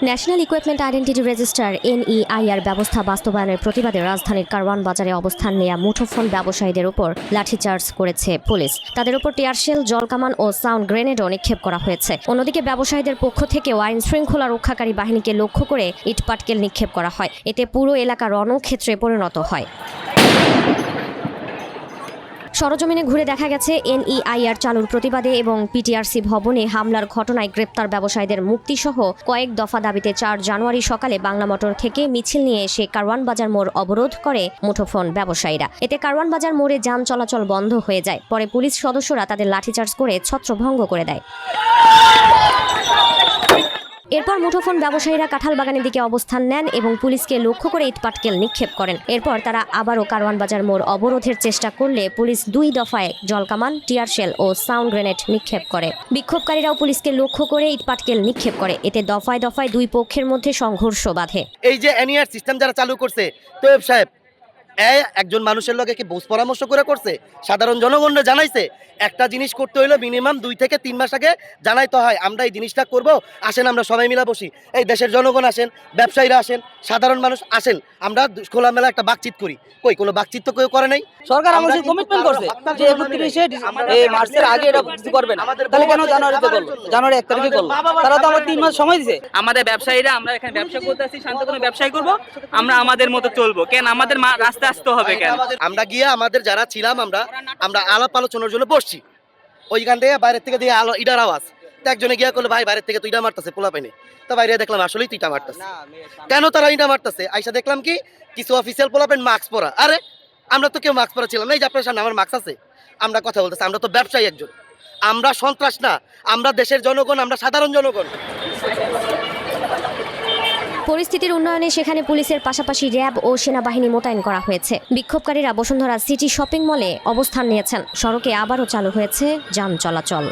National equipment identity register NEIR ব্যবস্থা বাস্তবায়নের প্রতিবাদে রাজধানীর কারওয়ান বাজারে অবস্থান নেয়া মুঠোফোন ব্যবসায়ীদের উপর লাঠিচার্জ করেছে পুলিশ। তাদের উপর টিয়ারশেল, জলকামান ও সাউন্ড গ্রেনেডও নিক্ষেপ করা হয়েছে। অন্যদিকে ব্যবসায়ীদের পক্ষ থেকেও আইন শৃঙ্খলা রক্ষাকারী বাহিনীকে লক্ষ্য করে ইটপাটকেল নিক্ষেপ করা হয়। এতে পুরো এলাকা রণক্ষেত্রে পরিণত হয়। সরজমিনে ঘুরে দেখা গেছে NEIR চালুর প্রতিবাদে এবং PTRC ভবনে হামলার ঘটনায় গ্রেপ্তার ব্যবসায়ীদের মুক্তিসহ কয়েক দফা দাবিতে 4 জানুয়ারি সকালে বাংলা মোটর থেকে মিছিল নিয়ে এসে কারওয়ান বাজার মোড় অবরোধ করে মুঠোফোন ব্যবসায়ীরা। এতে কারওয়ান বাজার মোড়ে যান চলাচল বন্ধ হয়ে যায়। পরে পুলিশ সদস্যরা তাদের লাঠিচার্জ করে ছত্রভঙ্গ করে দেয়। এরপর মুঠোফোন ব্যবসায়ীরা কাঁঠাল বাগানের দিকে অবস্থান নেন এবং পুলিশকে লক্ষ্য করে ইটপাটকেল নিক্ষেপ করেন। এরপর তারা আবারও কারওয়ান বাজার মোড় অবরোধের চেষ্টা করলে পুলিশ 2 দফায় জলকামান, টিয়ারশেল ও সাউন্ড গ্রেনেড নিক্ষেপ করে। বিক্ষোভকারীরাও পুলিশকে লক্ষ্য করে ইটপাটকেল নিক্ষেপ করে। এতে দফায় দফায় 2 পক্ষের মধ্যে সংঘর্ষ বাধে। এই যে NEIR সিস্টেম যারা চালু করছে, তোয়েব সাহেব একজন মানুষের লগে কি বুঝ পরামর্শ করে করছে? সাধারণ জনগণরা জানাইছে একটা জিনিস করতে হইলে মিনিমাম 2 থেকে 3 মাস আগে জানাইতে হয় আমরা এই জিনিসটা করব, আসেন আমরা সবাই মিলে বসি। এই দেশের জনগণ আসেন, ব্যবসায়ীরা আসেন, সাধারণ মানুষ আসেন, আমরা খোলামেলা একটা বাকচিত করি। কই কোনো বাকচিত তো কেউ করে নাই। সরকার আমাদের কমিটমেন্ট করছে যে 31 মার্চের আগে এটা কিছু করবে না। তাহলে কেন জানুয়ারিতে করলো? জানুয়ারি 1 তারিখে করলো। তারা তো আমার 3 মাস সময় দিয়েছে। আমাদের ব্যবসায়ীরা আমরা এখানে ব্যবসা করতে আসছি, শান্ত কোনো ব্যবসায়ী করব, আমরা আমাদের মতো চলবো। কেন আমাদের রাস্তায় আসতে হবে কেন? আমরা গিয়ে আমাদের যারা ছিলাম আমরা আলাপ আলোচনার জন্য বসছি। ওইখান থেকে বাইরের থেকে দিয়ে ইটার আওয়াজ, তো একজনে গিয়া করলো ভাই বাইরের থেকে তো ইটা মারতেছে পোলা পাইনে। তো বাইরে দেখলাম আসলেই তো ইটা মারতেছে। কেন তারা ইটা মারতেছে? আইসা দেখলাম কি কিছু অফিসিয়াল পোলা পাইন মাস্ক পরা। আরে আমরা তো কেউ মাস্ক পরা ছিলাম না। এই যে আপনার সামনে আমার মাস্ক আছে, আমরা কথা বলতেছি, আমরা তো ব্যবসায়ী একজন, আমরা সন্ত্রাস না, আমরা দেশের জনগণ, আমরা সাধারণ জনগণ। পরিস্থিতির উন্নয়নে সেখানে পুলিশের পাশাপাশি র্যাব ও সেনাবাহিনী মোতায়েন করা হয়েছে। বিক্ষোভকারীরা বসুন্ধরা সিটি শপিং মলে অবস্থান নিয়েছেন। সড়কে আবারও চালু হয়েছে যান চলাচল।